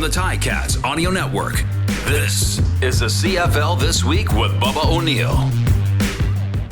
the Ticats Audio Network. This is the CFL This Week with Bubba O'Neil.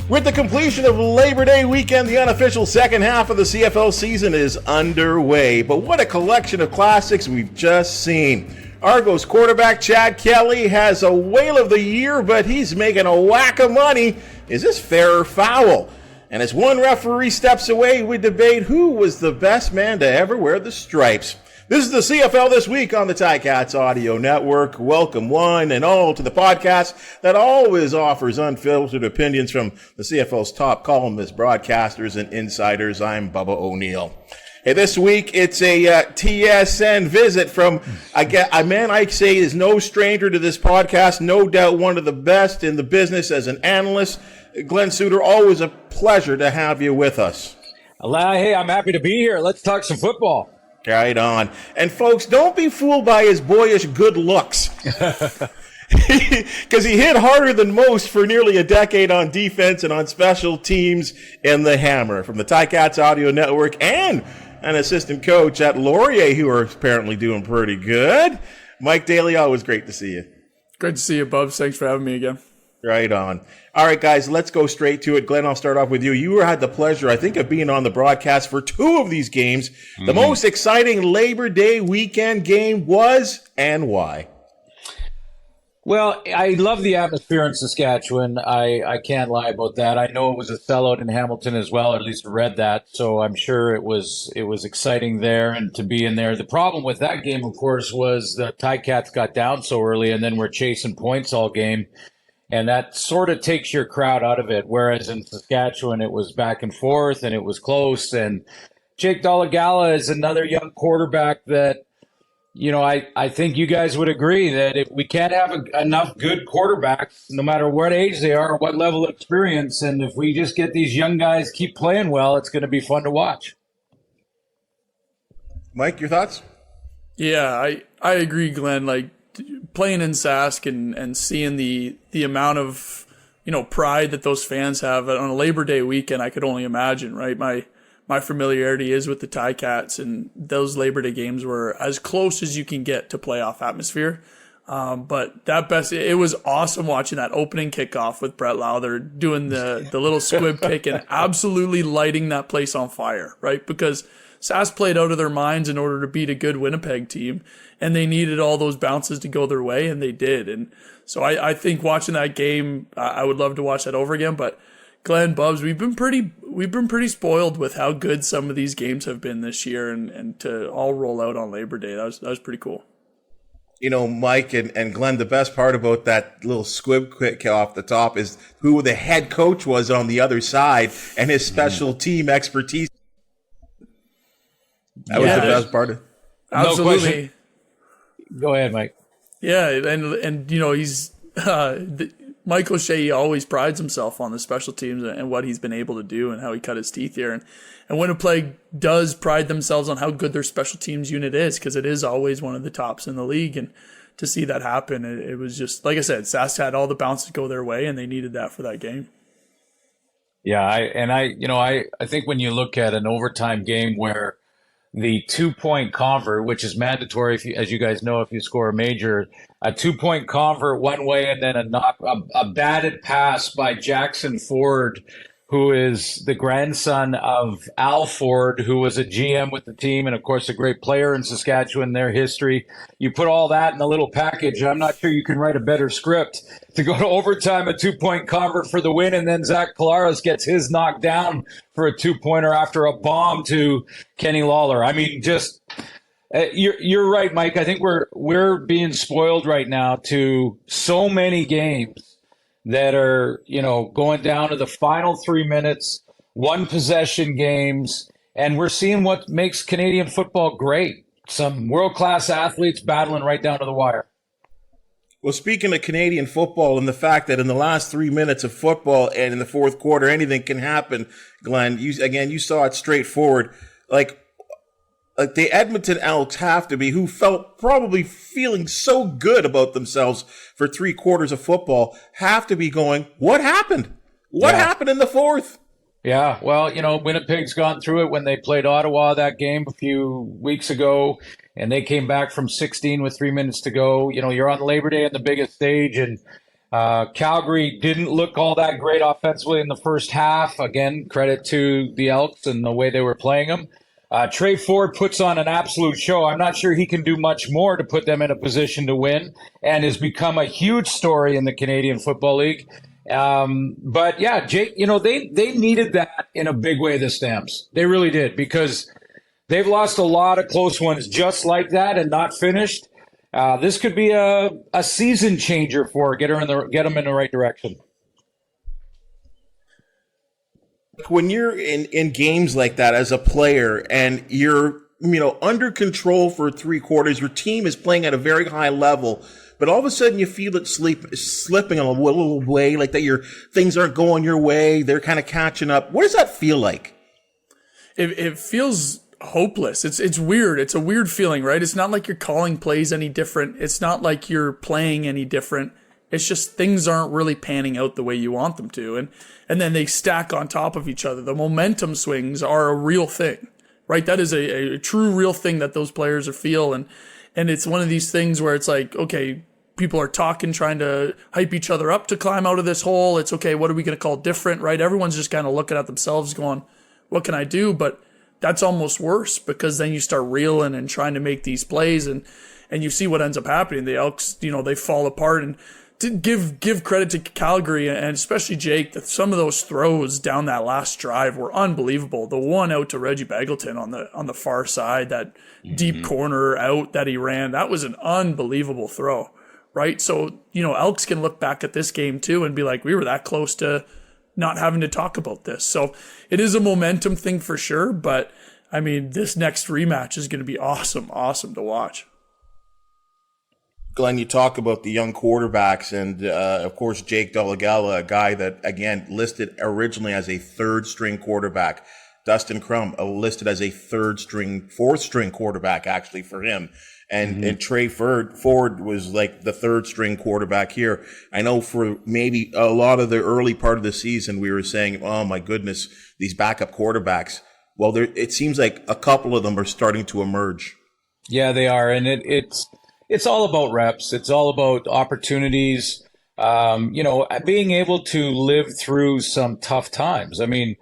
With the completion of Labor Day weekend, the unofficial second half of the CFL season is underway. But what a collection of classics we've just seen. Argos quarterback Chad Kelly has a whale of the year, but he's making a whack of money. Is this fair or foul? And as one referee steps away, we debate who was the best man to ever wear the stripes. This is the CFL This Week on the Ticats Audio Network. Welcome one and all to the podcast that always offers unfiltered opinions from the CFL's top columnists, broadcasters, and insiders. I'm Bubba O'Neil. Hey, this week it's a TSN visit from a man I'd say is no stranger to this podcast, no doubt one of the best in the business as an analyst. Glen, always a pleasure to have you with us. Hey, I'm happy to be here. Let's talk some football. Right on. And folks, don't be fooled by his boyish good looks. Because he hit harder than most for nearly a decade on defense and on special teams in the Hammer. From the Ticats Audio Network and an assistant coach at Laurier, who are apparently doing pretty good. Mike Daly, always great to see you. Great to see you, Bubs. Thanks for having me again. Right on. All right, guys, let's go straight to it. Glenn, I'll start off with you. You had the pleasure, I think, of being on the broadcast for two of these games. The most exciting Labor Day weekend game was, and why? Well, I love the atmosphere in Saskatchewan. I can't lie about that. I know it was a sellout in Hamilton as well, or at least read that. So I'm sure it was exciting there and to be in there. The problem with that game, of course, was the Ticats got down so early and then we're chasing points all game. And that sort of takes your crowd out of it. Whereas in Saskatchewan, it was back and forth and it was close. And Jake Dolegala is another young quarterback that, you know, I think you guys would agree that if we can't have enough good quarterbacks, no matter what age they are or what level of experience, and if we just get these young guys keep playing well, it's going to be fun to watch. Mike, your thoughts? Yeah, I agree, Glenn. Like, playing in Sask and seeing the amount of, pride that those fans have on a Labor Day weekend, I could only imagine, right? My familiarity is with the Ticats, and those Labor Day games were as close as you can get to playoff atmosphere. But it was awesome watching that opening kickoff with Brett Lowther doing the little squib kick and absolutely lighting that place on fire, right? Because Sask played out of their minds in order to beat a good Winnipeg team, and they needed all those bounces to go their way, and they did. And so I think watching that game, I would love to watch that over again. But Glenn, Bubs, we've been pretty spoiled with how good some of these games have been this year, and to all roll out on Labor Day, that was pretty cool. Mike and Glenn, the best part about that little squib kick off the top is who the head coach was on the other side and his special team expertise. That was the best part of it. Absolutely. No, go ahead, Mike. Yeah, and he's Mike O'Shea always prides himself on the special teams and what he's been able to do and how he cut his teeth here. And Winnipeg does pride themselves on how good their special teams unit is, because it is always one of the tops in the league. And to see that happen, it was just, like I said, Sask had all the bounces go their way, and they needed that for that game. Yeah, I think when you look at an overtime game where the 2-point convert, which is mandatory, as you guys know, if you score a major, a 2-point convert one way, and then a batted pass by Jackson Ford, who is the grandson of Al Ford, who was a GM with the team and, of course, a great player in Saskatchewan, their history. You put all that in a little package, I'm not sure you can write a better script. To go to overtime, a 2-point convert for the win, and then Zach Pilaris gets his knocked down for a 2-pointer after a bomb to Kenny Lawler. I mean, just you're right, Mike. I think we're being spoiled right now to so many games that are, going down to the final 3 minutes, one possession games, and we're seeing what makes Canadian football great. Some world-class athletes battling right down to the wire. Well, speaking of Canadian football and the fact that in the last 3 minutes of football and in the fourth quarter, anything can happen, Glenn, you saw it straightforward. Like the Edmonton Elks have to be, who felt probably feeling so good about themselves for 3 quarters of football, have to be going, what happened? What happened in the fourth? Yeah, well, Winnipeg's gone through it when they played Ottawa that game a few weeks ago, and they came back from 16 with 3 minutes to go. You're on Labor Day on the biggest stage, and Calgary didn't look all that great offensively in the first half. Again, credit to the Elks and the way they were playing them. Trey Ford puts on an absolute show. I'm not sure he can do much more to put them in a position to win, and has become a huge story in the Canadian Football League. But yeah, Jake, they needed that in a big way, the Stamps. They really did, because they've lost a lot of close ones just like that and not finished. This could be a season changer get them in the right direction. When you're in games like that as a player and you're, under control for 3 quarters, your team is playing at a very high level, but all of a sudden you feel it slipping a little way, like that things aren't going your way. They're kind of catching up. What does that feel like? It feels hopeless. It's weird. It's a weird feeling, right? It's not like you're calling plays any different. It's not like you're playing any different. It's just things aren't really panning out the way you want them to. And then they stack on top of each other. The momentum swings are a real thing, right? That is a true real thing that those players are feel. And it's one of these things where it's like, okay, people are talking, trying to hype each other up to climb out of this hole. It's okay, what are we going to call different, right? Everyone's just kind of looking at themselves going, what can I do? But that's almost worse, because then you start reeling and trying to make these plays, and you see what ends up happening. The Elks, they fall apart. And to give credit to Calgary, and especially Jake, that some of those throws down that last drive were unbelievable. The one out to Reggie Begelton on the far side, that deep corner out that he ran, that was an unbelievable throw, right? So, Elks can look back at this game too and be like, we were that close to not having to talk about this. So it is a momentum thing for sure, but I mean, this next rematch is going to be awesome to watch. Glenn, you talk about the young quarterbacks, and of course Jake Dolegala, a guy that again listed originally as a 3rd-string quarterback. Dustin Crum listed as a 4th-string quarterback actually for him, and Trey Ford was like the 3rd-string quarterback here. I know for maybe a lot of the early part of the season we were saying, oh my goodness, these backup quarterbacks. Well, it seems like a couple of them are starting to emerge. Yeah, they are, and it's all about reps. It's all about opportunities, being able to live through some tough times. I mean,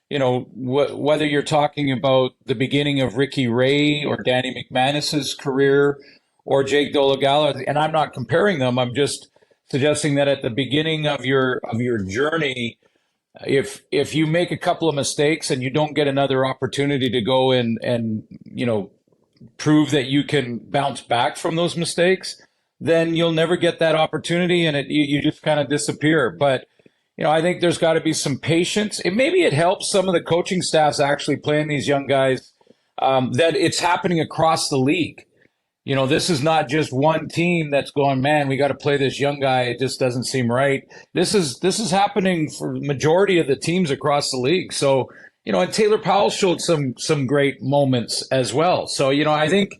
whether you're talking about the beginning of Ricky Ray or Danny McManus's career or Jake Dolegala, and I'm not comparing them. I'm just suggesting that at the beginning of your journey, if you make a couple of mistakes and you don't get another opportunity to go and prove that you can bounce back from those mistakes, then you'll never get that opportunity, and you just kind of disappear. But I think there's got to be some patience. Maybe it helps some of the coaching staffs actually playing these young guys, that it's happening across the league. This is not just one team that's going, man, we got to play this young guy. It just doesn't seem right. This is happening for the majority of the teams across the league. So, and Taylor Powell showed some great moments as well. So, I think,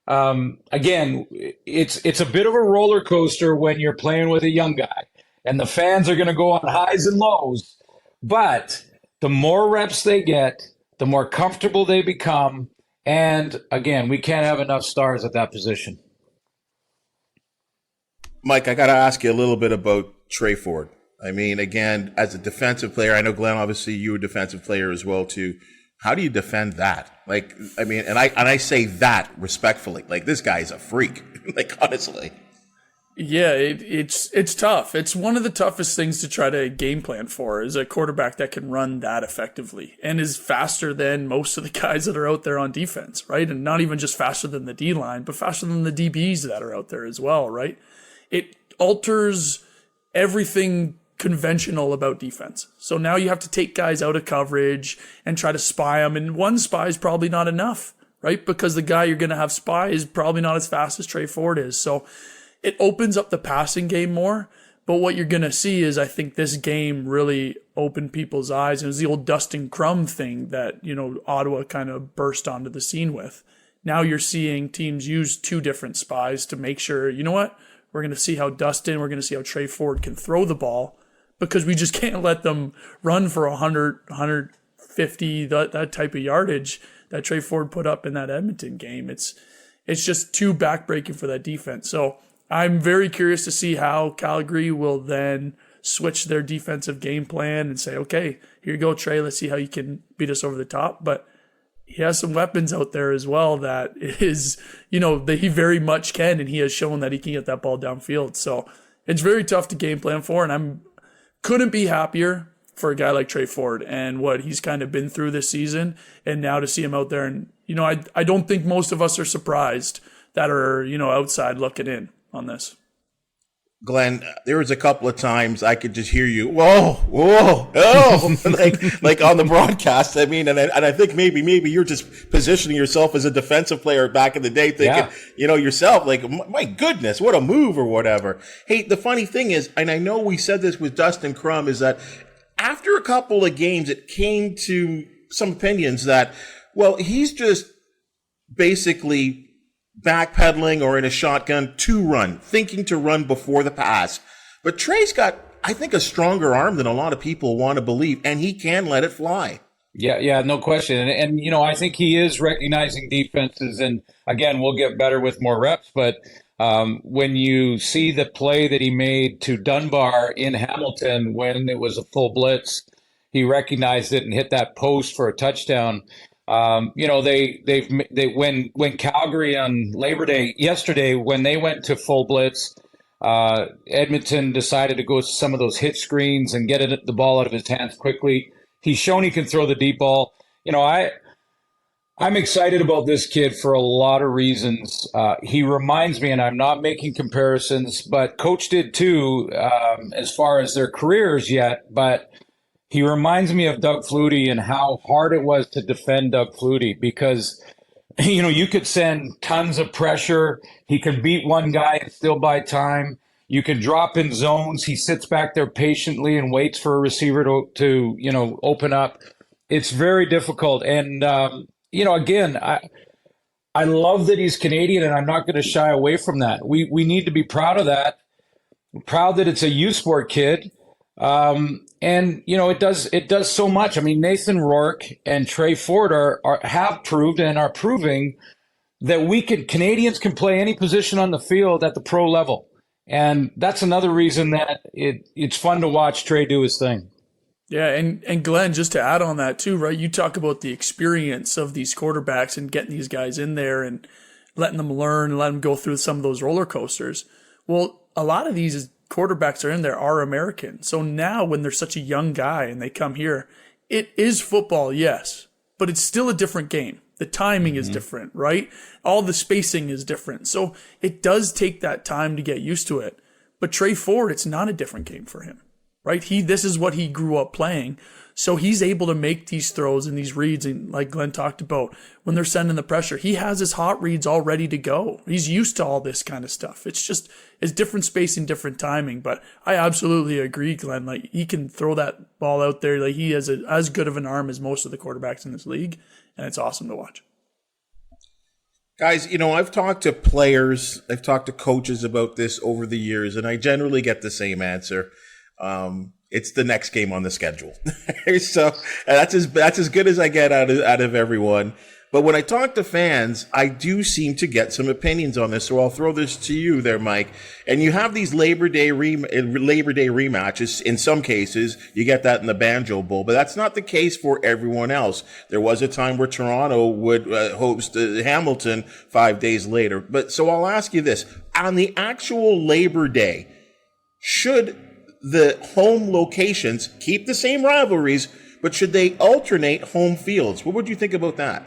again, it's a bit of a roller coaster when you're playing with a young guy, and the fans are going to go on highs and lows. But the more reps they get, the more comfortable they become. And again, we can't have enough stars at that position. Mike, I got to ask you a little bit about Trey Ford. I mean, again, as a defensive player, I know, Glenn, obviously you're a defensive player as well too. How do you defend that? Like, I mean, and I say that respectfully. Like, this guy's a freak. Like, honestly. Yeah, it's tough. It's one of the toughest things to try to game plan for, is a quarterback that can run that effectively and is faster than most of the guys that are out there on defense, right? And not even just faster than the D-line, but faster than the DBs that are out there as well, right? It alters everything conventional about defense. So now you have to take guys out of coverage and try to spy them. And one spy is probably not enough, right? Because the guy you're going to have spy is probably not as fast as Trey Ford is. So it opens up the passing game more. But what you're going to see is, I think this game really opened people's eyes. It was the old Dustin Crum thing that, Ottawa kind of burst onto the scene with. Now you're seeing teams use 2 different spies to make sure, you know what? We're going to see how we're going to see how Trey Ford can throw the ball, because we just can't let them run for 100, 150, that type of yardage that Trey Ford put up in that Edmonton game. It's just too backbreaking for that defense. So I'm very curious to see how Calgary will then switch their defensive game plan and say, okay, here you go, Trey, let's see how you can beat us over the top. But he has some weapons out there as well that is, that he very much can, and he has shown that he can get that ball downfield. So it's very tough to game plan for, and I'm couldn't be happier for a guy like Trey Ford and what he's kind of been through this season, and now to see him out there. And, I don't think most of us are surprised that are, outside looking in on this. Glenn, there was a couple of times I could just hear you, whoa, oh, like on the broadcast. I mean, and I think maybe you're just positioning yourself as a defensive player back in the day, thinking, yourself, like, my goodness, what a move or whatever. Hey, the funny thing is, and I know we said this with Dustin Crum, is that after a couple of games, it came to some opinions that, well, he's just basically backpedaling or in a shotgun to run, thinking to run before the pass. But Trey's got, I think, a stronger arm than a lot of people want to believe, and he can let it fly. Yeah, no question. And I think he is recognizing defenses, and again, we'll get better with more reps, but when you see the play that he made to Dunbar in Hamilton when it was a full blitz, he recognized it and hit that post for a touchdown. When Calgary on Labor Day yesterday, when they went to full blitz, Edmonton decided to go some of those hit screens and get the ball out of his hands quickly. He's shown he can throw the deep ball. I'm excited about this kid for a lot of reasons. He reminds me, and I'm not making comparisons, but Coach did too, as far as their careers yet, but he reminds me of Doug Flutie and how hard it was to defend Doug Flutie because, you could send tons of pressure. He can beat one guy and still buy time. You can drop in zones. He sits back there patiently and waits for a receiver to open up. It's very difficult. And, again, I love that he's Canadian, and I'm not going to shy away from that. We need to be proud of that. Proud that it's a U Sport kid. It does so much. I mean, Nathan Rourke and Trey Ford have proved and are proving that Canadians can play any position on the field at the pro level. And that's another reason that it's fun to watch Trey do his thing. Yeah, and Glenn, just to add on that too, right? You talk about the experience of these quarterbacks and getting these guys in there and letting them learn, let them go through some of those roller coasters. Well, a lot of these quarterbacks are in there are American. So now when they're such a young guy and they come here, it is football, yes, but it's still a different game. The timing is different, right? All the spacing is different. So it does take that time to get used to it. But Trey Ford, it's not a different game for him, right? This is what he grew up playing. So he's able to make these throws and these reads, and like Glenn talked about, when they're sending the pressure, he has his hot reads all ready to go. He's used to all this kind of stuff. It's different spacing, different timing. But I absolutely agree, Glenn. Like, he can throw that ball out there. Like, he has as good of an arm as most of the quarterbacks in this league, and it's awesome to watch. Guys, I've talked to players, I've talked to coaches about this over the years, and I generally get the same answer. It's the next game on the schedule. So that's as good as I get out of everyone. But when I talk to fans, I do seem to get some opinions on this. So I'll throw this to you there, Mike. And you have these Labor Day rematches. In some cases, you get that in the Banjo Bowl, but that's not the case for everyone else. There was a time where Toronto would host Hamilton 5 days later. But so I'll ask you this. On the actual Labor Day, should the home locations keep the same rivalries, but should they alternate home fields? What would you think about that?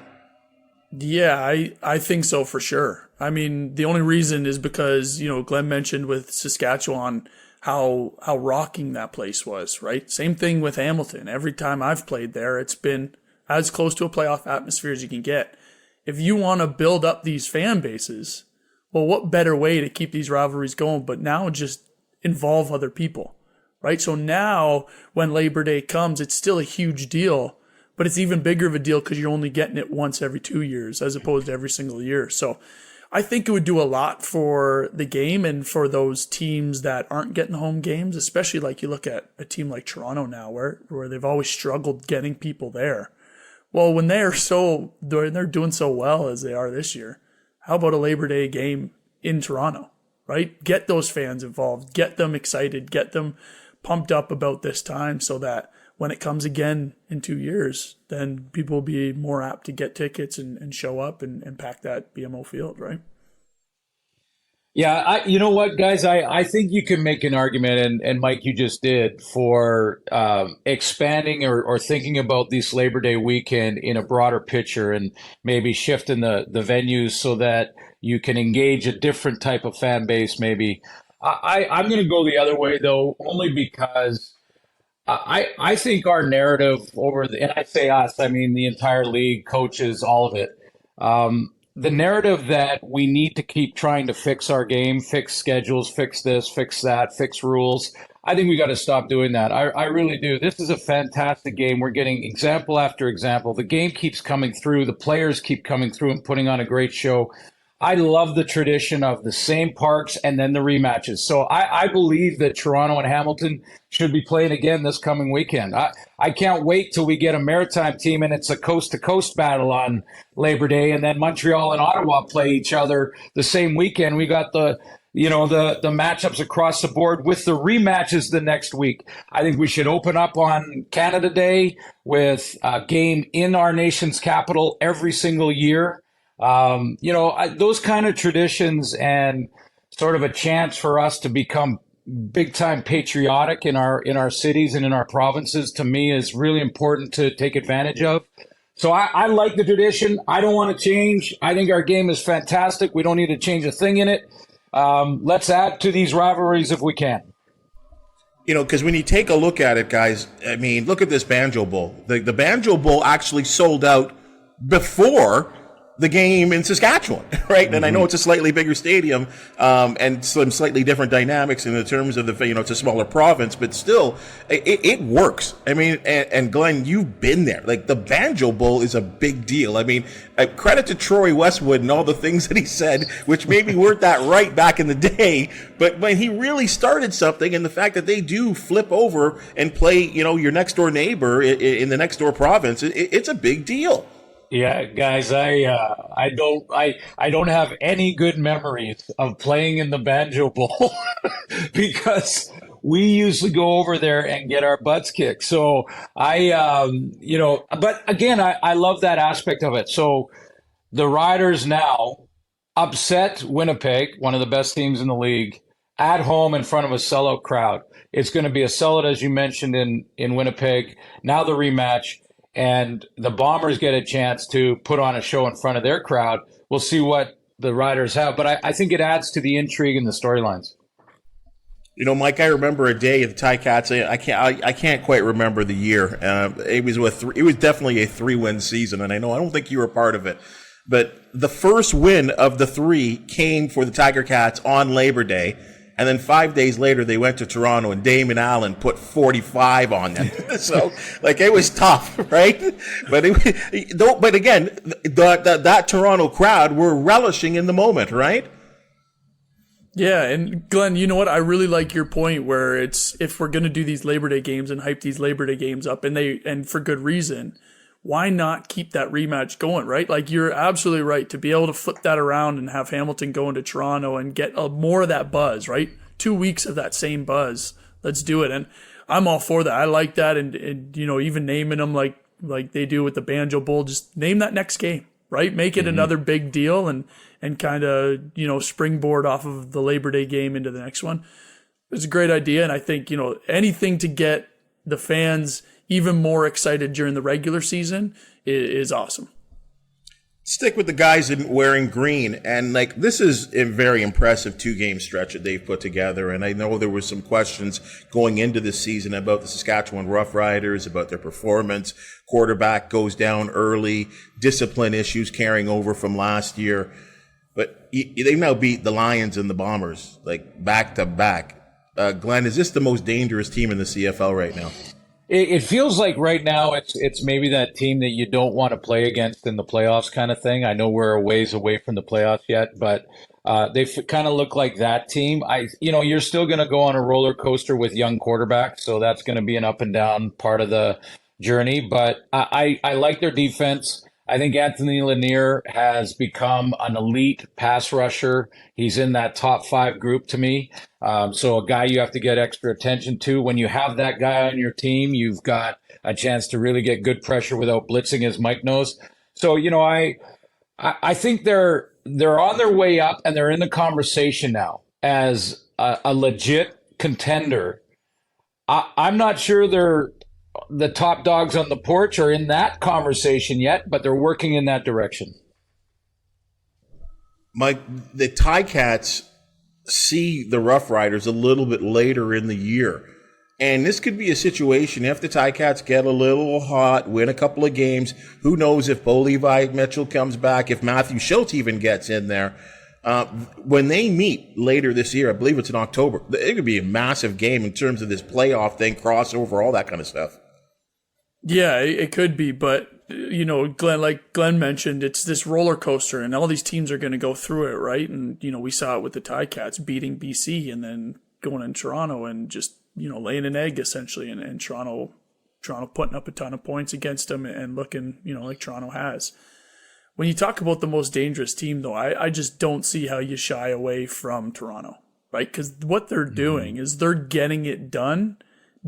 Yeah, I think so for sure. I mean, the only reason is because, Glenn mentioned with Saskatchewan how rocking that place was, right? Same thing with Hamilton. Every time I've played there, it's been as close to a playoff atmosphere as you can get. If you want to build up these fan bases, well, what better way to keep these rivalries going but now just involve other people, right? So now when Labor Day comes, it's still a huge deal, but it's even bigger of a deal because you're only getting it once every 2 years as opposed to every single year. So I think it would do a lot for the game and for those teams that aren't getting home games, especially like you look at a team like Toronto now where they've always struggled getting people there. Well, when they're doing so well as they are this year, how about a Labor Day game in Toronto, right? Get those fans involved, get them excited, get them pumped up about this time so that when it comes again in 2 years, then people will be more apt to get tickets and show up and pack that BMO field, right? Yeah, you know what, guys? I think you can make an argument, and Mike, you just did, for expanding or thinking about this Labor Day weekend in a broader picture and maybe shifting the venues so that you can engage a different type of fan base maybe. I'm going to go the other way, though, only because I think our narrative and I say us, I mean the entire league, coaches, all of it, the narrative that we need to keep trying to fix our game, fix schedules, fix this, fix that, fix rules. I think we got to stop doing that. I really do. This is a fantastic game. We're getting example after example. The game keeps coming through. The players keep coming through and putting on a great show. I love the tradition of the same parks and then the rematches. So I believe that Toronto and Hamilton should be playing again this coming weekend. I can't wait till we get a Maritime team and it's a coast-to-coast battle on Labor Day, and then Montreal and Ottawa play each other the same weekend. We got the matchups across the board with the rematches the next week. I think we should open up on Canada Day with a game in our nation's capital every single year. Those kind of traditions and sort of a chance for us to become big time patriotic in our cities and in our provinces, to me, is really important to take advantage of. So I like the tradition. I don't want to change. I think our game is fantastic. We don't need to change a thing in it. Let's add to these rivalries if we can. Because when you take a look at it, guys, I mean, look at this Banjo Bowl. The Banjo Bowl actually sold out before the game in Saskatchewan, right? Mm-hmm. And I know it's a slightly bigger stadium and some slightly different dynamics in the terms of it's a smaller province, but still, it works. I mean, and Glenn, you've been there. Like, the Banjo Bowl is a big deal. I mean, credit to Troy Westwood and all the things that he said, which maybe weren't that right back in the day, but when he really started something, and the fact that they do flip over and play, your next door neighbor in the next door province, it's a big deal. Yeah, guys, I don't have any good memories of playing in the Banjo Bowl because we usually go over there and get our butts kicked. So but again, I love that aspect of it. So the Riders now upset Winnipeg, one of the best teams in the league, at home in front of a sellout crowd. It's going to be a sellout, as you mentioned, in Winnipeg. Now the rematch. And the Bombers get a chance to put on a show in front of their crowd. We'll see what the Riders have, but I think it adds to the intrigue and the storylines. Mike, I remember a day at the Ticats. I can't quite remember the year. It was definitely a 3-win season, and I don't think you were part of it. But the first win of the 3 came for the Tiger Cats on Labor Day. And then 5 days later, they went to Toronto, and Damon Allen put 45 on them. So, it was tough, right? But again, that Toronto crowd were relishing in the moment, right? Yeah, and Glenn, you know what? I really like your point where it's, if we're going to do these Labor Day games and hype these Labor Day games up, and for good reason, why not keep that rematch going, right? Like, you're absolutely right to be able to flip that around and have Hamilton go into Toronto and get more of that buzz, right? 2 weeks of that same buzz. Let's do it. And I'm all for that. I like that. And even naming them like they do with the Banjo Bowl, just name that next game, right? Make it another big deal and kind of, springboard off of the Labor Day game into the next one. It's a great idea. And I think, anything to get the fans even more excited during the regular season is awesome. Stick with the guys wearing green, and this is a very impressive 2-game stretch that they've put together. And I know there were some questions going into this season about the Saskatchewan Roughriders, about their performance. Quarterback goes down early, discipline issues carrying over from last year. But they now beat the Lions and the Bombers back to back. Glenn, is this the most dangerous team in the CFL right now? It feels like right now it's maybe that team that you don't want to play against in the playoffs kind of thing. I know we're a ways away from the playoffs yet, but they kind of look like that team. You're still going to go on a roller coaster with young quarterbacks, so that's going to be an up and down part of the journey. But I like their defense. I think Anthony Lanier has become an elite pass rusher. He's in that top 5 group to me. So a guy you have to get extra attention to. When you have that guy on your team, you've got a chance to really get good pressure without blitzing, as Mike knows. So, I think they're on their way up, and they're in the conversation now as a legit contender. I'm not sure they're the top dogs on the porch are in that conversation yet, but they're working in that direction. Mike, the Ticats see the Rough Riders a little bit later in the year. And this could be a situation if the Ticats get a little hot, win a couple of games. Who knows if Bo Levi Mitchell comes back, if Matthew Schultz even gets in there. When they meet later this year, I believe it's in October, it could be a massive game in terms of this playoff thing, crossover, all that kind of stuff. Yeah, it could be, but Glenn, like Glenn mentioned, it's this roller coaster, and all these teams are going to go through it, right? And we saw it with the Ticats beating BC, and then going in Toronto and just laying an egg essentially, and Toronto putting up a ton of points against them and looking like Toronto has. When you talk about the most dangerous team, though, I just don't see how you shy away from Toronto, right? Because what they're doing is they're getting it done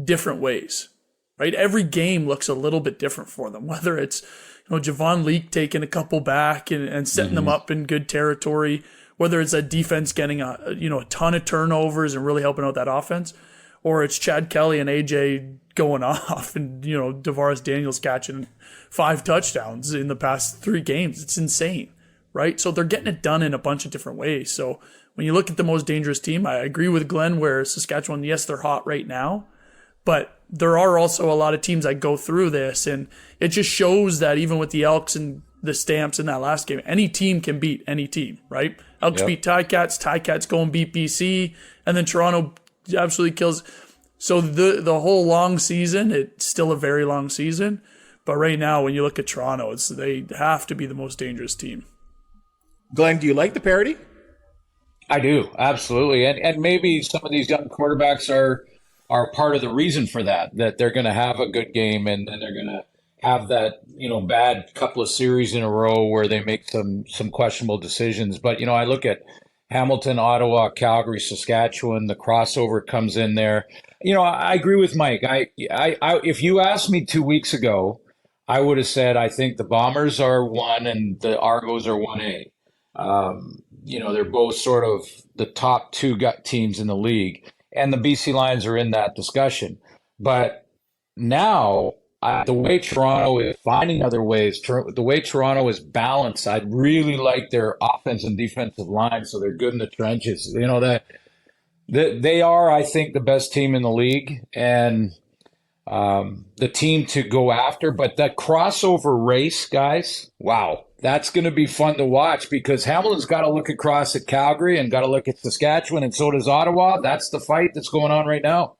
different ways. Right, every game looks a little bit different for them. Whether it's Javon Leake taking a couple back and setting them up in good territory, whether it's a defense getting a ton of turnovers and really helping out that offense, or it's Chad Kelly and AJ going off and Devaris Daniels catching 5 touchdowns in the past 3 games. It's insane, right? So they're getting it done in a bunch of different ways. So when you look at the most dangerous team, I agree with Glenn where Saskatchewan, yes, they're hot right now, but there are also a lot of teams that go through this, and it just shows that even with the Elks and the Stamps in that last game, any team can beat any team, right? Elks beat Ticats go and beat BC, and then Toronto absolutely kills. So the whole long season, it's still a very long season, but right now when you look at Toronto, they have to be the most dangerous team. Glenn, do you like the parity? I do, absolutely, and maybe some of these young quarterbacks are part of the reason for that they're going to have a good game and they're going to have that, bad couple of series in a row where they make some questionable decisions. But, I look at Hamilton, Ottawa, Calgary, Saskatchewan, the crossover comes in there. I agree with Mike. I if you asked me 2 weeks ago, I would have said, I think the Bombers are 1 and the Argos are 1A. They're both sort of the top 2 teams in the league. And the BC Lions are in that discussion. But now, the way Toronto is finding other ways, the way Toronto is balanced, I really like their offense and defensive line, so they're good in the trenches. They are, I think, the best team in the league and the team to go after. But that crossover race, guys, wow. That's going to be fun to watch because Hamilton's got to look across at Calgary and got to look at Saskatchewan, and so does Ottawa. That's the fight that's going on right now.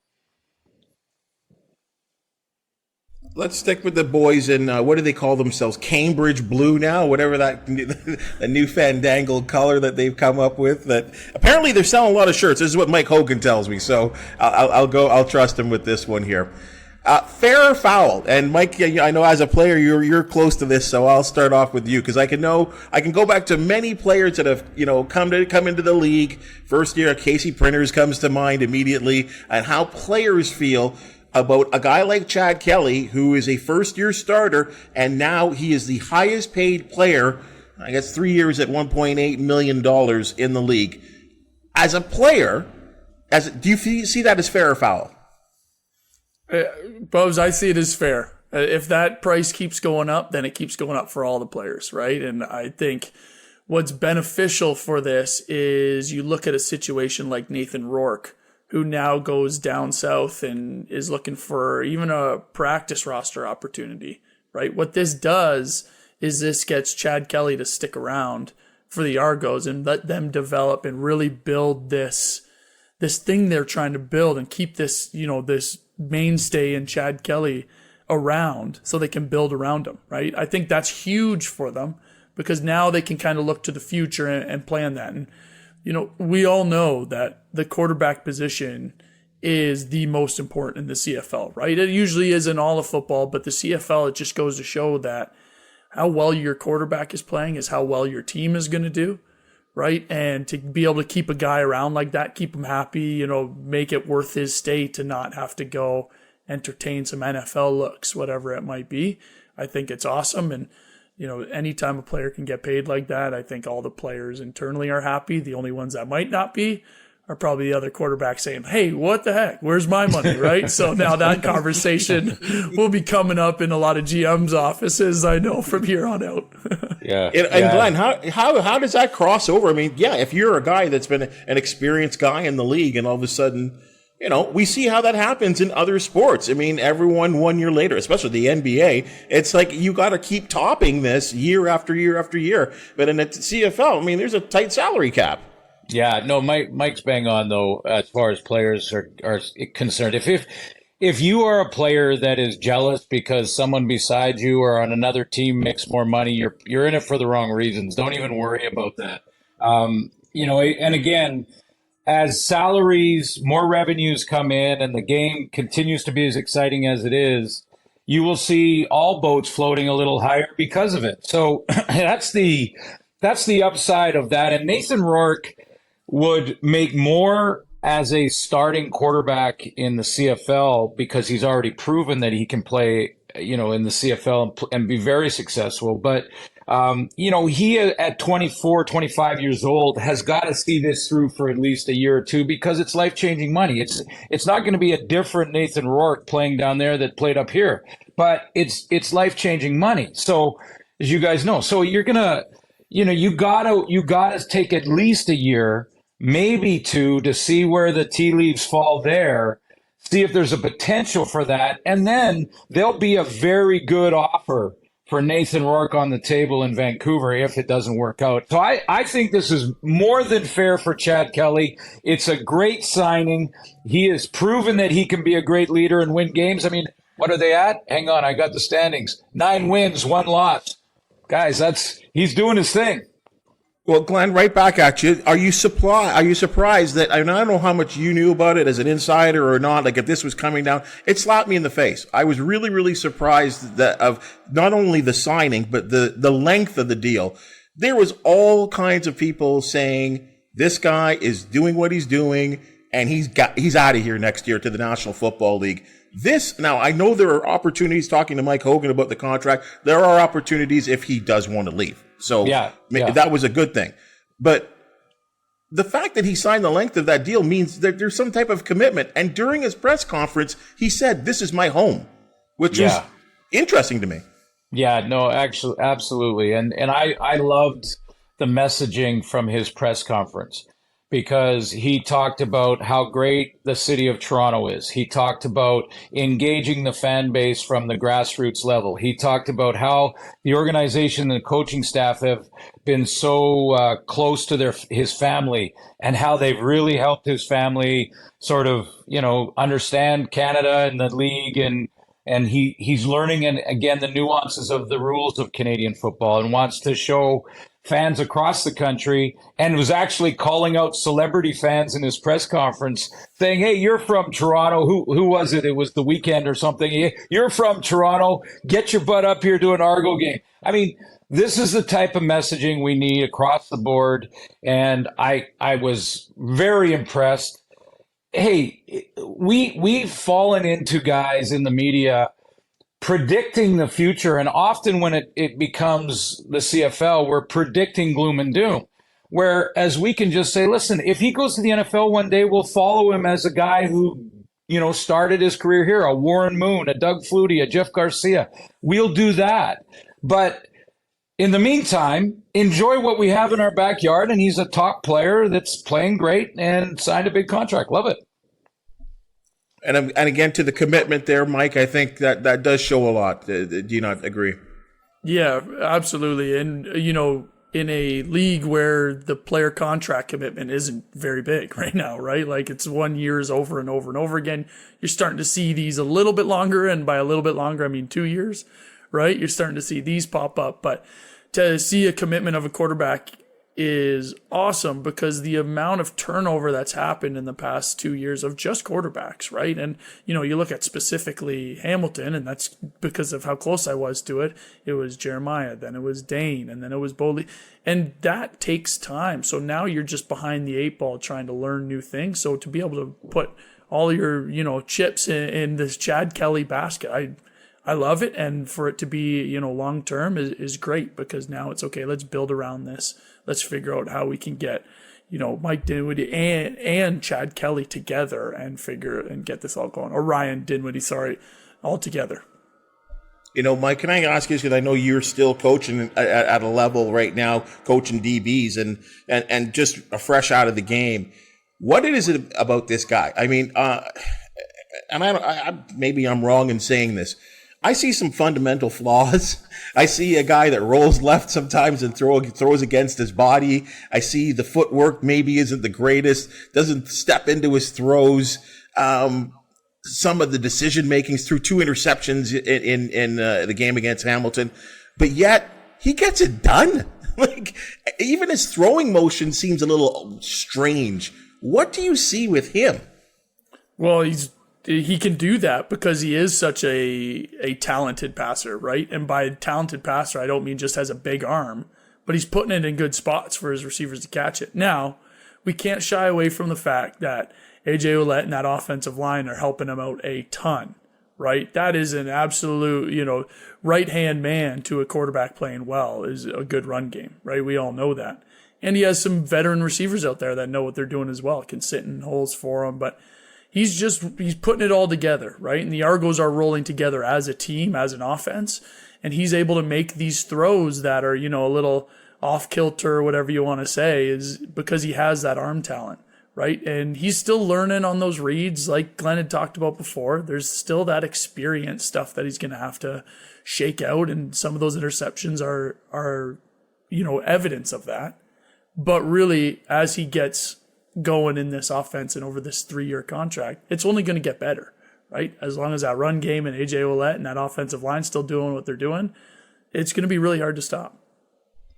Let's stick with the boys in, what do they call themselves? Cambridge Blue now? Whatever the new fandangled color that they've come up with. That apparently they're selling a lot of shirts. This is what Mike Hogan tells me, so I'll trust him with this one here. Fair or foul? And Mike, I know as a player you're close to this, so I'll start off with you because I can go back to many players that have come into the league. First year, Casey Printers comes to mind immediately, and how players feel about a guy like Chad Kelly, who is a first year starter, and now he is the highest paid player. I guess 3 years at $1.8 million in the league. As a player, do you see that as fair or foul? Bubs, I see it as fair. If that price keeps going up, then it keeps going up for all the players, right? And I think what's beneficial for this is you look at a situation like Nathan Rourke, who now goes down south and is looking for even a practice roster opportunity, right? What this does is this gets Chad Kelly to stick around for the Argos and let them develop and really build this thing they're trying to build and keep this, this mainstay in Chad Kelly around so they can build around him, right? I think that's huge for them because now they can kind of look to the future and plan that. And, we all know that the quarterback position is the most important in the CFL, right? It usually is in all of football, but the CFL, it just goes to show that how well your quarterback is playing is how well your team is going to do, right? And to be able to keep a guy around like that, keep him happy, make it worth his stay to not have to go entertain some NFL looks, whatever it might be. I think it's awesome. And, anytime a player can get paid like that, I think all the players internally are happy. The only ones that might not be are probably the other quarterbacks saying, hey, what the heck? Where's my money, right? So now that conversation will be coming up in a lot of GM's offices, I know, from here on out. And Glenn, how does that cross over? I mean, if you're a guy that's been an experienced guy in the league and all of a sudden, we see how that happens in other sports. I mean, everyone 1 year later, especially the NBA, it's like you got to keep topping this year after year after year. But in the CFL, I mean, there's a tight salary cap. Yeah, no, Mike's bang on though as far as players are concerned. If you are a player that is jealous because someone beside you or on another team makes more money, you're in it for the wrong reasons. Don't even worry about that. And again, as salaries, more revenues come in, and the game continues to be as exciting as it is, you will see all boats floating a little higher because of it. So that's the upside of that. And Nathan Rourke would make more as a starting quarterback in the CFL because he's already proven that he can play, in the CFL and be very successful. But, he at 24, 25 years old has got to see this through for at least a year or two because it's life-changing money. It's not going to be a different Nathan Rourke playing down there that played up here, but it's life-changing money. So as you guys know, so you're going to, you gotta take at least a year, maybe two, to see where the tea leaves fall there, see if there's a potential for that. And then there'll be a very good offer for Nathan Rourke on the table in Vancouver if it doesn't work out. So I think this is more than fair for Chad Kelly. It's a great signing. He has proven that he can be a great leader and win games. I mean, what are they at? Hang on, I got the standings. 9 wins, 1 loss. Guys, he's doing his thing. Well, Glenn, right back at you. Are you surprised that, I don't know how much you knew about it as an insider or not, like if this was coming down, it slapped me in the face. I was really, really surprised of not only the signing, but the length of the deal. There was all kinds of people saying this guy is doing what he's doing and he's out of here next year to the National Football League. Now, I know there are opportunities, talking to Mike Hogan about the contract, there are opportunities if he does want to leave. So that was a good thing. But the fact that he signed the length of that deal means that there's some type of commitment. And during his press conference, he said, this is my home, which is interesting to me. Yeah, no, actually, absolutely. And I loved the messaging from his press conference, because he talked about how great the city of Toronto is. He talked about engaging the fan base from the grassroots level. He talked about how the organization and the coaching staff have been so close to his family, and how they've really helped his family sort of, understand Canada and the league. And he's learning, and again, the nuances of the rules of Canadian football, and wants to show fans across the country, and was actually calling out celebrity fans in his press conference saying, hey, you're from Toronto. Who was it? It was The Weekend or something. You're from Toronto. Get your butt up here to an Argo game. I mean, this is the type of messaging we need across the board. And I was very impressed. Hey, we've fallen into, guys in the media, predicting the future, and often when it becomes the CFL, we're predicting gloom and doom. Whereas we can just say, listen, if he goes to the NFL one day, we'll follow him as a guy who, started his career here, a Warren Moon, a Doug Flutie, a Jeff Garcia. We'll do that. But in the meantime, enjoy what we have in our backyard, and he's a top player that's playing great and signed a big contract. Love it. And again, to the commitment there, Mike, I think that does show a lot. Do you not agree? Yeah, absolutely. And, in a league where the player contract commitment isn't very big right now, right? Like it's 1 years over and over and over again. You're starting to see these a little bit longer, and by a little bit longer, I mean 2 years, right? You're starting to see these pop up, but to see a commitment of a quarterback is awesome because the amount of turnover that's happened in the past 2 years of just quarterbacks, right? And, you look at specifically Hamilton, and that's because of how close I was to it. It was Jeremiah, then it was Dane, and then it was Boley. And that takes time. So now you're just behind the 8 ball trying to learn new things. So to be able to put all your, chips in this Chad Kelly basket, I love it. And for it to be, long term is great because now it's okay. Let's build around this. Let's figure out how we can get, Mike Dinwiddie and Chad Kelly together and get this all going. Or Ryan Dinwiddie, sorry, all together. Mike, can I ask you, because I know you're still coaching at a level right now, coaching DBs and just fresh out of the game. What is it about this guy? I mean, and maybe I'm wrong in saying this. I see some fundamental flaws. I see a guy that rolls left sometimes and throws against his body. I see the footwork maybe isn't the greatest, doesn't step into his throws. Some of the decision makings through 2 interceptions in the game against Hamilton, but yet he gets it done. Like even his throwing motion seems a little strange. What do you see with him? Well, he can do that because he is such a talented passer, right? And by talented passer, I don't mean just has a big arm, but he's putting it in good spots for his receivers to catch it. Now, we can't shy away from the fact that A.J. Ouellette and that offensive line are helping him out a ton, right? That is an absolute, right-hand man to a quarterback playing well is a good run game, right? We all know that. And he has some veteran receivers out there that know what they're doing as well, can sit in holes for him, but he's putting it all together, right? And the Argos are rolling together as a team, as an offense, and he's able to make these throws that are, a little off kilter or whatever you want to say, is because he has that arm talent, right? And he's still learning on those reads, like Glen had talked about before. There's still that experience stuff that he's going to have to shake out, and some of those interceptions are evidence of that. But really, as he gets going in this offense and over this 3-year contract, it's only going to get better, right? As long as that run game and A.J. Ouellette and that offensive line still doing what they're doing, it's going to be really hard to stop.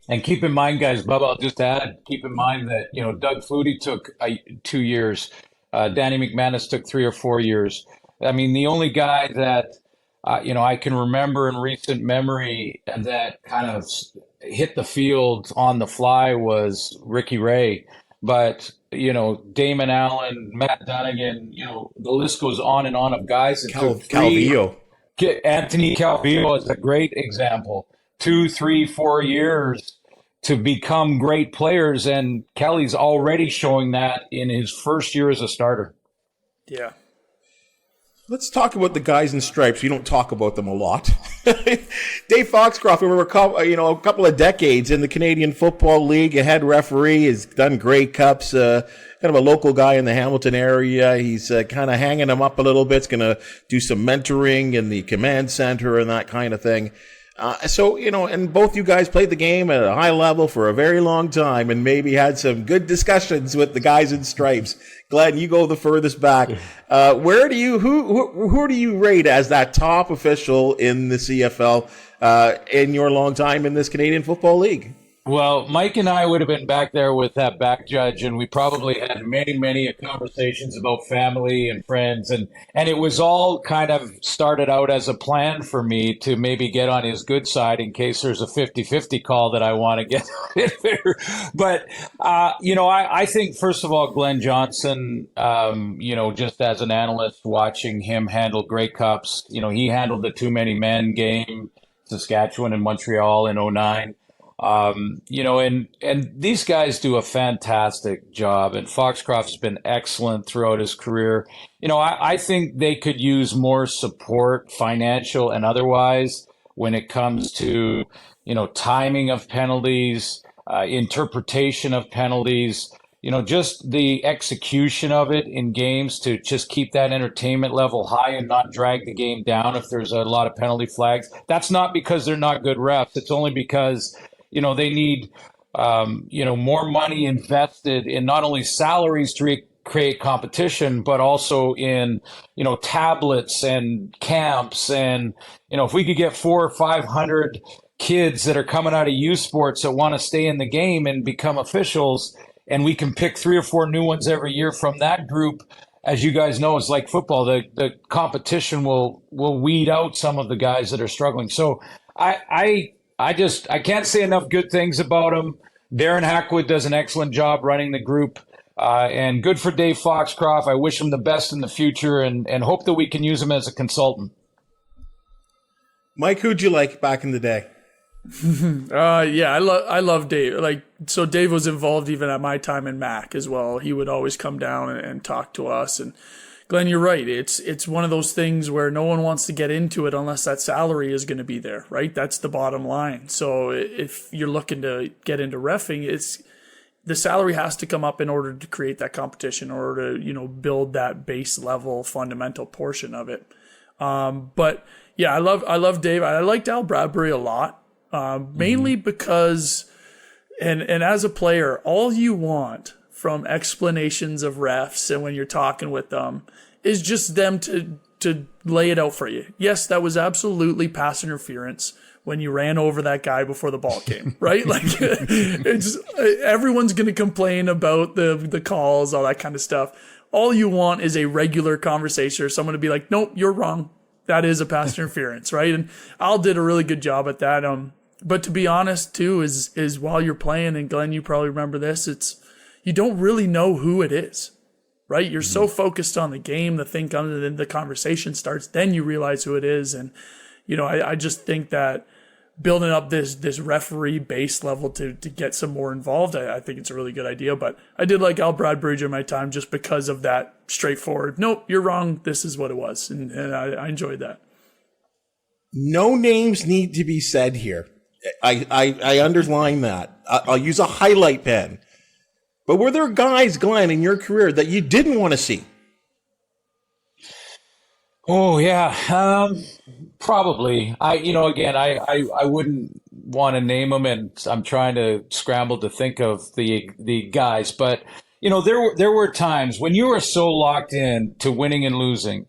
And keep in mind, guys, Bubba, I'll just add, keep in mind that, Doug Flutie took 2 years. Danny McManus took 3 or 4 years. I mean, the only guy that, I can remember in recent memory that kind of hit the field on the fly was Ricky Ray. But, Damon Allen, Matt Dunnigan, the list goes on and on of guys that took 3. Calvillo. Anthony Calvillo is a great example. 2, 3, 4 years to become great players, and Kelly's already showing that in his first year as a starter. Yeah. Let's talk about the guys in stripes. We don't talk about them a lot. Dave Foxcroft, over a couple of decades in the Canadian Football League, a head referee, has done Grey Cups, kind of a local guy in the Hamilton area. He's kind of hanging them up a little bit. He's going to do some mentoring in the command center and that kind of thing. And both you guys played the game at a high level for a very long time and maybe had some good discussions with the guys in stripes. Glenn, you go the furthest back. Who do you rate as that top official in the CFL in your long time in this Canadian Football League? Well, Mike and I would have been back there with that back judge, and we probably had many conversations about family and friends, and it was all kind of started out as a plan for me to maybe get on his good side in case there's a 50-50 call that I want to get in there. But, I think, first of all, Glen Johnson, just as an analyst watching him handle Grey Cups, he handled the too many men game, Saskatchewan and Montreal in 2009. And these guys do a fantastic job, and Foxcroft's been excellent throughout his career. I think they could use more support, financial and otherwise, when it comes to, timing of penalties, interpretation of penalties, just the execution of it in games to just keep that entertainment level high and not drag the game down if there's a lot of penalty flags. That's not because they're not good refs. It's only because they need more money invested in not only salaries to create competition, but also in, tablets and camps. And, if we could get 400 or 500 kids that are coming out of youth sports that want to stay in the game and become officials, and we can pick 3 or 4 new ones every year from that group, as you guys know, it's like football. The competition will weed out some of the guys that are struggling. So I can't say enough good things about him. Darren Hackwood does an excellent job running the group. And good for Dave Foxcroft. I wish him the best in the future and hope that we can use him as a consultant. Mike, who'd you like back in the day? I love Dave. So Dave was involved even at my time in MAC as well. He would always come down and talk to us. And Glenn, you're right. It's one of those things where no one wants to get into it unless that salary is going to be there, right? That's the bottom line. So if you're looking to get into reffing, the salary has to come up in order to create that competition, in order to, build that base level fundamental portion of it. But yeah, I love Dave. I liked Al Bradbury a lot. Mainly because, and as a player, all you want from explanations of refs and when you're talking with them is just them to lay it out for you. Yes, that was absolutely pass interference when you ran over that guy before the ball came, right? Everyone's going to complain about the calls, all that kind of stuff. All you want is a regular conversation or someone to be like, nope, you're wrong. That is a pass interference, right? And Al did a really good job at that. But to be honest, too, is while you're playing, and Glenn, you probably remember this, you don't really know who it is, right? You're so focused on the game, the conversation starts, then you realize who it is. And, I just think that building up this referee base level to get some more involved, I think it's a really good idea. But I did like Al Bradbury in my time just because of that straightforward, nope, you're wrong, this is what it was. And I enjoyed that. No names need to be said here. I underline that. I'll use a highlight pen. But were there guys, Glenn, in your career that you didn't want to see? Oh yeah, probably. I wouldn't want to name them, and I'm trying to scramble to think of the guys. But there were times when you were so locked in to winning and losing,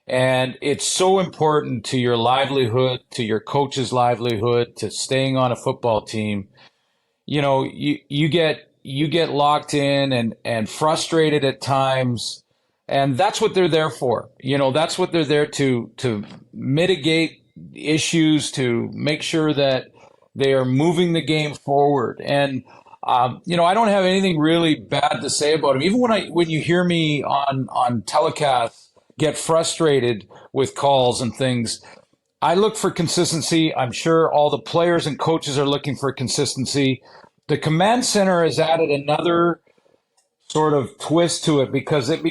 and it's so important to your livelihood, to your coach's livelihood, to staying on a football team. You get locked in and frustrated at times. And that's what they're there for. That's what they're there to mitigate issues, to make sure that they are moving the game forward. And, I don't have anything really bad to say about them. Even when you hear me on telecasts get frustrated with calls and things, I look for consistency. I'm sure all the players and coaches are looking for consistency. The command center has added another sort of twist to it because it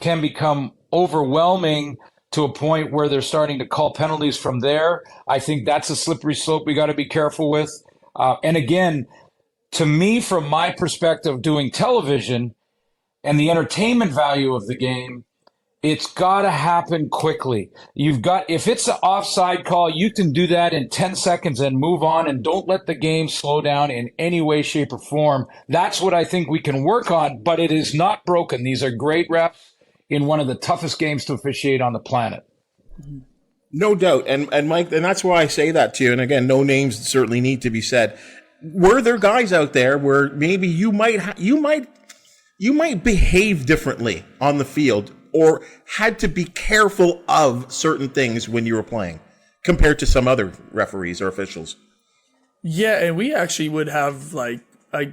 can become overwhelming to a point where they're starting to call penalties from there. I think that's a slippery slope we got to be careful with. And again, to me, from my perspective, doing television and the entertainment value of the game, it's got to happen quickly. If it's an offside call, you can do that in 10 seconds and move on, and don't let the game slow down in any way, shape, or form. That's what I think we can work on, but it is not broken. These are great refs in one of the toughest games to officiate on the planet. No doubt. And Mike, and that's why I say that to you. And again, no names certainly need to be said. Were there guys out there where maybe you might behave differently on the field, or had to be careful of certain things when you were playing compared to some other referees or officials? Yeah, and we actually would have, I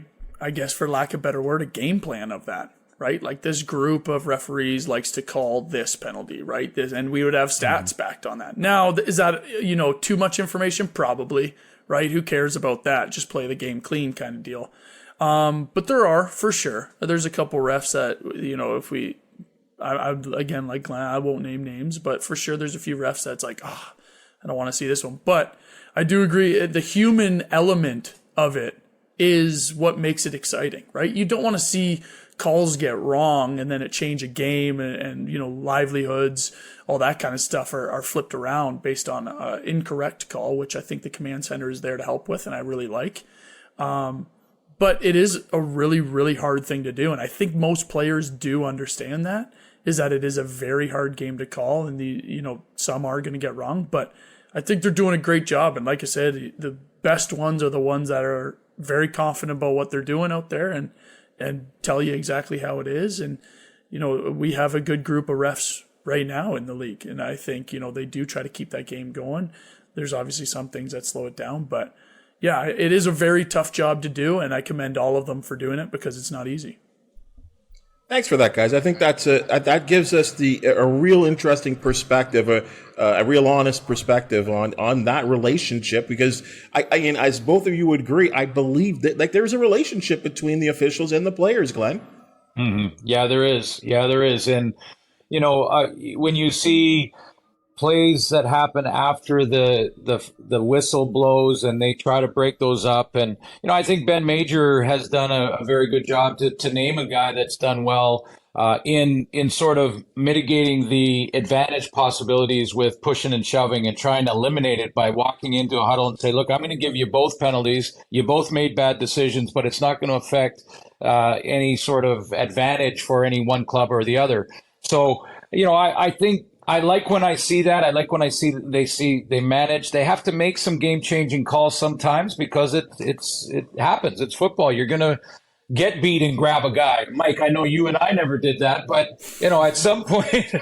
guess for lack of a better word, a game plan of that, right? Like this group of referees likes to call this penalty, right? And we would have stats backed on that. Now, is that, too much information? Probably, right? Who cares about that? Just play the game clean kind of deal. But there are, for sure, there's a couple refs that, if we, again, like Glenn, I won't name names, but for sure there's a few refs that's like, I don't want to see this one. But I do agree, the human element of it is what makes it exciting, right? You don't want to see calls get wrong and then it change a game and livelihoods, all that kind of stuff are flipped around based on incorrect call, which I think the command center is there to help with, and I really like. But it is a really, really hard thing to do. And I think most players do understand that, is that it is a very hard game to call, and some are going to get wrong, but I think they're doing a great job. And like I said, the best ones are the ones that are very confident about what they're doing out there and tell you exactly how it is. And, we have a good group of refs right now in the league. And I think, they do try to keep that game going. There's obviously some things that slow it down, but yeah, it is a very tough job to do. And I commend all of them for doing it because it's not easy. Thanks for that, guys. I think that gives us a real interesting perspective, a real honest perspective on that relationship. Because I as both of you would agree, I believe that there's a relationship between the officials and the players, Glenn. Mm-hmm. Yeah, there is. And when you see plays that happen after the whistle blows and they try to break those up. And, I think Ben Major has done a very good job to name a guy that's done well in sort of mitigating the advantage possibilities with pushing and shoving and trying to eliminate it by walking into a huddle and say, look, I'm going to give you both penalties. You both made bad decisions, but it's not going to affect any sort of advantage for any one club or the other. So, I think I like when I see that. I like when I see they manage. They have to make some game-changing calls sometimes because it happens. It's football. You're gonna get beat and grab a guy. Mike, I know you and I never did that, but at some point,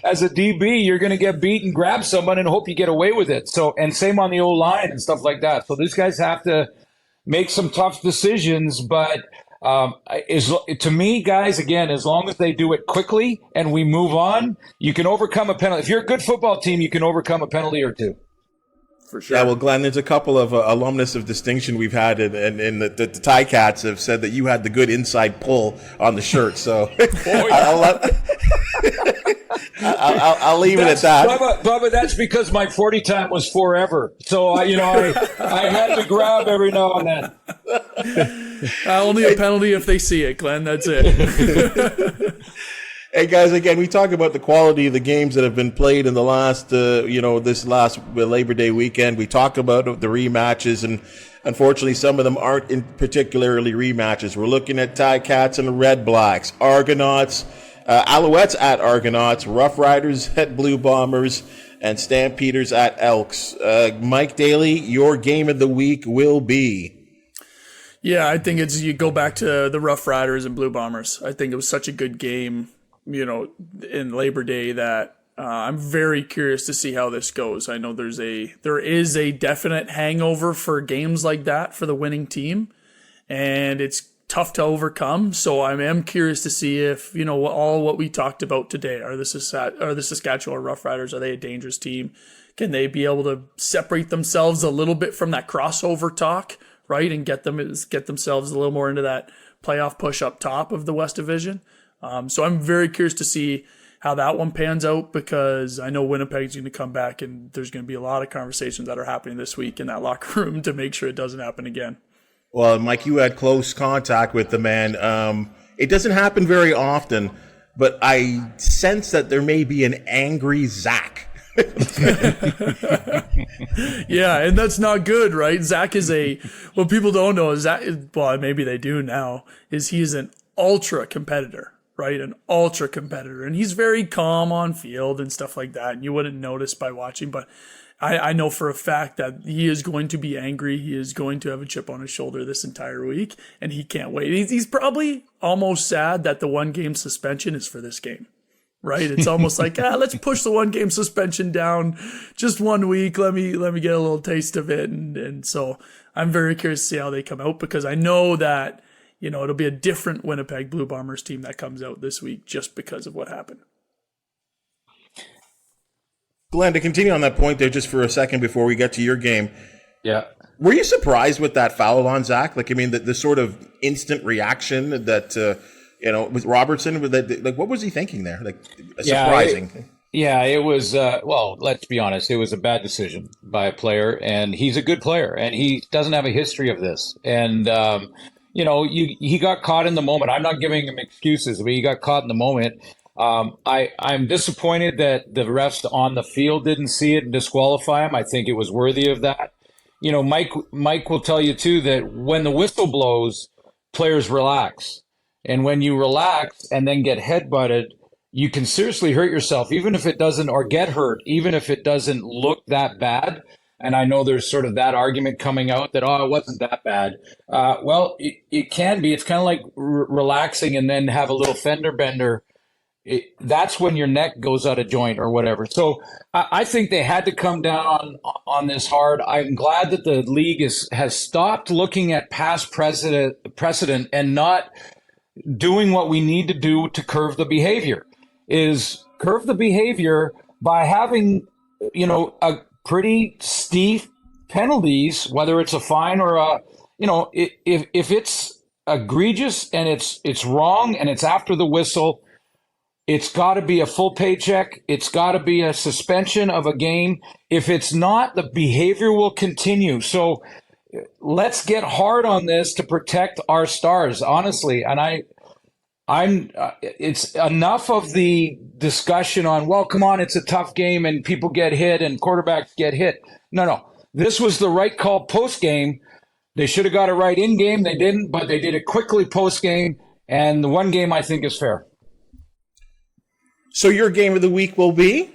as a DB, you're gonna get beat and grab someone and hope you get away with it. So, and same on the O-line and stuff like that. So these guys have to make some tough decisions, but. To me, guys, again, as long as they do it quickly and we move on, you can overcome a penalty. If you're a good football team, you can overcome a penalty or two. For sure. Yeah, well, Glenn, there's a couple of alumnus of distinction we've had, and the Ticats have said that you had the good inside pull on the shirt. So I'll leave it at that. Bubba, that's because my 40 time was forever. So, I had to grab every now and then. Only a penalty if they see it, Glenn. That's it. Hey, guys, again, we talk about the quality of the games that have been played in the last, this last Labor Day weekend. We talk about the rematches, and unfortunately, some of them aren't in particularly rematches. We're looking at Ticats and the Red Blacks, Argonauts, Alouettes at Argonauts, Rough Riders at Blue Bombers, and Stampeders at Elks. Mike Daly, your game of the week will be... Yeah, I think you go back to the Rough Riders and Blue Bombers. I think it was such a good game, in Labor Day that I'm very curious to see how this goes. I know there is a definite hangover for games like that for the winning team, and it's tough to overcome. So I am curious to see if, all what we talked about today, are the Saskatchewan Rough Riders, are they a dangerous team? Can they be able to separate themselves a little bit from that crossover talk? Right, and get themselves a little more into that playoff push up top of the West Division. So I'm very curious to see how that one pans out, because I know Winnipeg's going to come back, and there's going to be a lot of conversations that are happening this week in that locker room to make sure it doesn't happen again. Well, Mike, you had close contact with the man. It doesn't happen very often, but I sense that there may be an angry Zach. Yeah, and that's not good, right? Zach is what people don't know is Zach, well, maybe they do now, is he is an ultra competitor, right? An ultra competitor. And he's very calm on field and stuff like that. And you wouldn't notice by watching, but I know for a fact that he is going to be angry. He is going to have a chip on his shoulder this entire week, and he can't wait. He's probably almost sad that the 1-game suspension is for this game. Right, it's almost like let's push the 1-game suspension down just 1 week. Let me get a little taste of it, and so I'm very curious to see how they come out, because I know that it'll be a different Winnipeg Blue Bombers team that comes out this week just because of what happened. Glenn, to continue on that point there just for a second before we get to your game, yeah, were you surprised with that foul on Zach? Like, I mean, the sort of instant reaction that. With Robertson, what was he thinking there? Like, surprising. It was, well, let's be honest. It was a bad decision by a player, and he's a good player, and he doesn't have a history of this. And, he got caught in the moment. I'm not giving him excuses, but he got caught in the moment. I'm disappointed that the refs on the field didn't see it and disqualify him. I think it was worthy of that. Mike will tell you too that when the whistle blows, players relax. And when you relax and then get headbutted, you can seriously hurt yourself, even if it doesn't, or get hurt, even if it doesn't look that bad. And I know there's sort of that argument coming out that, it wasn't that bad. Well, it can be. It's kind of like relaxing and then have a little fender bender. That's when your neck goes out of joint or whatever. So I think they had to come down on this hard. I'm glad that the league has stopped looking at past precedent and not doing what we need to do to curve the behavior. Is curve the behavior by having, a pretty steep penalties, whether it's a fine or if it's egregious and it's wrong and it's after the whistle, it's got to be a full paycheck. It's got to be a suspension of a game. If it's not, the behavior will continue. So let's get hard on this to protect our stars, honestly. And it's enough of the discussion on, well, come on, it's a tough game and people get hit and quarterbacks get hit. No. This was the right call post-game. They should have got it right in-game. They didn't, but they did it quickly post-game. And the one game I think is fair. So your game of the week will be?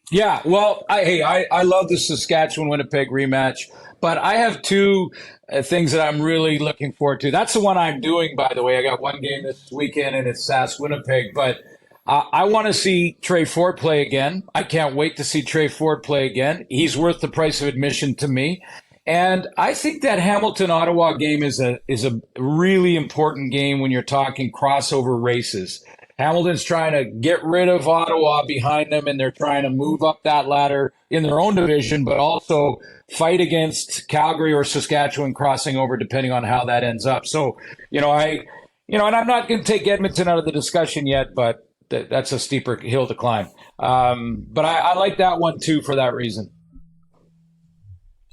Yeah, well, I love the Saskatchewan-Winnipeg rematch, but I have two things that I'm really looking forward to. That's the one I'm doing, by the way. I got one game this weekend, and it's Sask-Winnipeg, but I want to see Trey Ford play again. I can't wait to see Trey Ford play again. He's worth the price of admission to me. And I think that Hamilton-Ottawa game is a really important game when you're talking crossover races. Hamilton's trying to get rid of Ottawa behind them, and they're trying to move up that ladder in their own division, but also fight against Calgary or Saskatchewan crossing over, depending on how that ends up. So, and I'm not going to take Edmonton out of the discussion yet, but that's a steeper hill to climb. But I like that one too for that reason.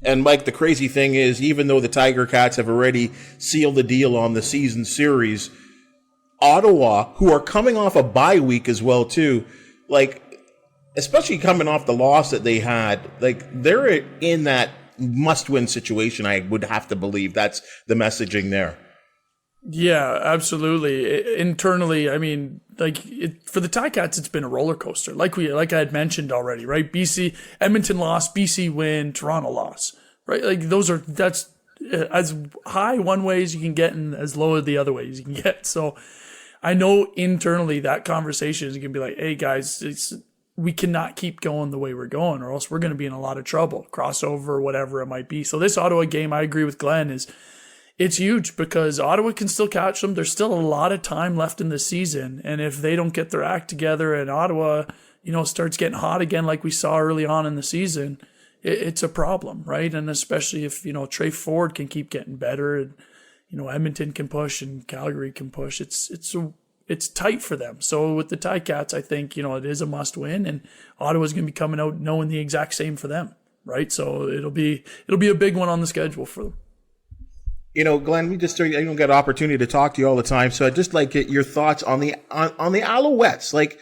And Mike, the crazy thing is, even though the Tiger Cats have already sealed the deal on the season series, Ottawa, who are coming off a bye week as well too, especially coming off the loss that they had, they're in that must-win situation. I would have to believe that's the messaging there. Yeah, absolutely. Internally, I mean, for the Ticats, it's been a roller coaster. Like I had mentioned already, right? Edmonton lost, BC win, Toronto loss, right? That's as high one way as you can get and as low the other way as you can get. So I know internally that conversation is going to be like, hey guys, we cannot keep going the way we're going or else we're going to be in a lot of trouble, crossover, whatever it might be. So this Ottawa game, I agree with Glen, it's huge because Ottawa can still catch them. There's still a lot of time left in the season. And if they don't get their act together and Ottawa, starts getting hot again like we saw early on in the season, it's a problem, right? And especially if, Trey Ford can keep getting better and, Edmonton can push and Calgary can push. It's tight for them. So with the Ticats, I think, it is a must win and Ottawa's going to be coming out knowing the exact same for them, right? So it'll be a big one on the schedule for them. Glenn, we just don't get an opportunity to talk to you all the time. So I'd just like get your thoughts on the Alouettes.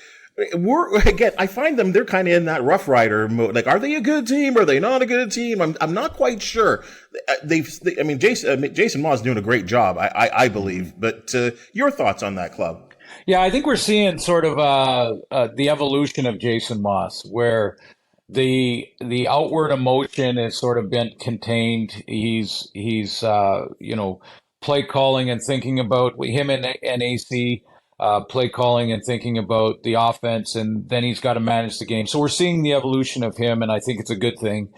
I find them, they're kind of in that Rough Rider mode. Are they a good team? Are they not a good team? I'm not quite sure. Jason Ma's doing a great job, I believe. But your thoughts on that club? Yeah, I think we're seeing sort of the evolution of Jason Maas, where the outward emotion has sort of been contained. He's play calling and thinking about him and AC. Play calling and thinking about the offense, and then he's got to manage the game. So we're seeing the evolution of him, and I think it's a good thing.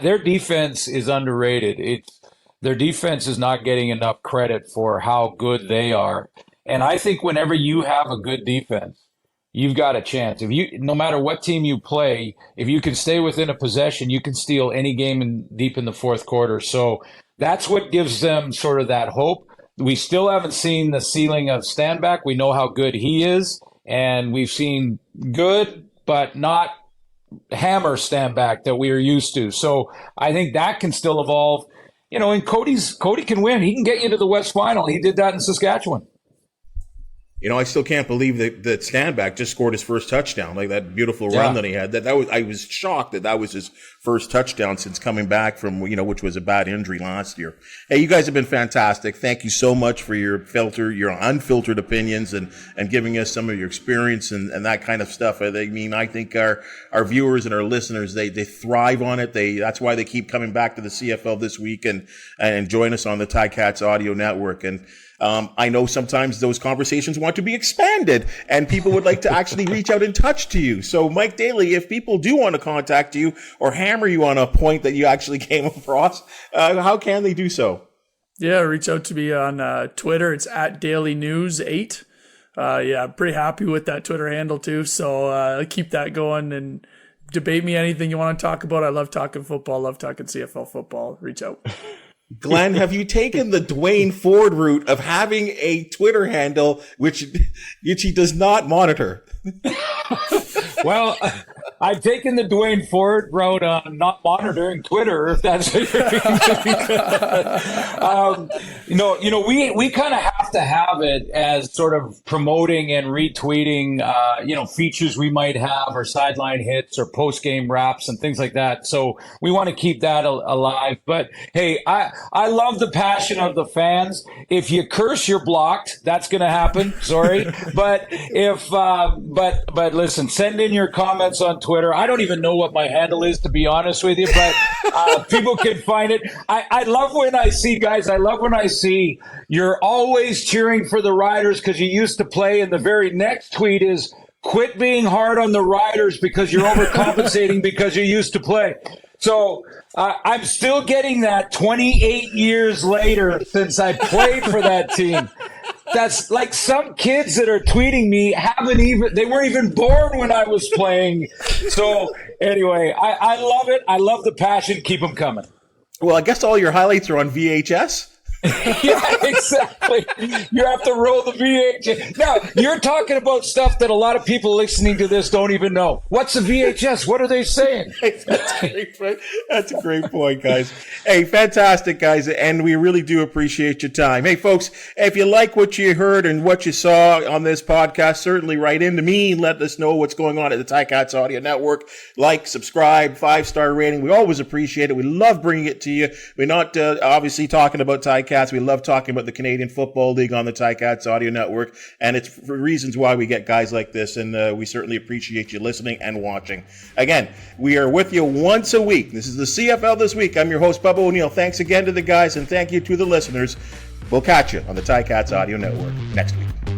Their defense is underrated. Their defense is not getting enough credit for how good they are. And I think whenever you have a good defense, you've got a chance. No matter what team you play, if you can stay within a possession, you can steal any game deep in the fourth quarter. So that's what gives them sort of that hope. We still haven't seen the ceiling of Stanback. We know how good he is, and we've seen good but not hammer Stanback that we are used to. So I think that can still evolve. And Cody can win. He can get you to the West Final. He did that in Saskatchewan. I still can't believe that Stanback just scored his first touchdown, like that beautiful run that he had. I was shocked that was his first touchdown since coming back from, which was a bad injury last year. Hey, you guys have been fantastic. Thank you so much for your unfiltered opinions and giving us some of your experience and that kind of stuff. I think our viewers and our listeners, they thrive on it. That's why they keep coming back to the CFL this week and join us on the Ticats Audio Network. And I know sometimes those conversations want to be expanded and people would like to actually reach out and touch to you. So Mike Daly, if people do want to contact you or hammer you on a point that you actually came across, how can they do so? Yeah, reach out to me on Twitter. It's @DailyNews8. I'm pretty happy with that Twitter handle too. So keep that going and debate me anything you want to talk about. I love talking football, love talking CFL football. Reach out. Glenn, have you taken the Dwayne Ford route of having a Twitter handle which he does not monitor? Well, I've taken the Dwayne Ford route on not monitoring Twitter, if that's what you're we kind of have to have it as sort of promoting and retweeting, features we might have or sideline hits or post-game wraps and things like that. So we want to keep that alive. But hey, I love the passion of the fans. If you curse, you're blocked. That's going to happen. Sorry. But but listen, send in your comments on Twitter. I don't even know what my handle is, to be honest with you, but people can find it. I love when I see, guys, you're always cheering for the Riders because you used to play, and the very next tweet is, quit being hard on the Riders because you're overcompensating because you used to play. So I'm still getting that 28 years later since I played for that team. That's like some kids that are tweeting me they weren't even born when I was playing. So anyway, I love it. I love the passion. Keep them coming. Well, I guess all your highlights are on VHS. Yeah, exactly. You have to roll the VHS. Now, you're talking about stuff that a lot of people listening to this don't even know. What's a VHS? What are they saying? That's a great point, guys. Hey, fantastic, guys, and we really do appreciate your time. Hey, folks, if you like what you heard and what you saw on this podcast, certainly write into me and let us know what's going on at the Ticats Audio Network. Like, subscribe, 5-star rating. We always appreciate it. We love bringing it to you. We're not obviously talking about Ticats. We love talking about the Canadian Football League on the Ticats Audio Network, and it's for reasons why we get guys like this, and we certainly appreciate you listening and watching. Again, we are with you once a week. This is the CFL This Week. I'm your host, Bubba O'Neil. Thanks again to the guys, and thank you to the listeners. We'll catch you on the Ticats Audio Network next week.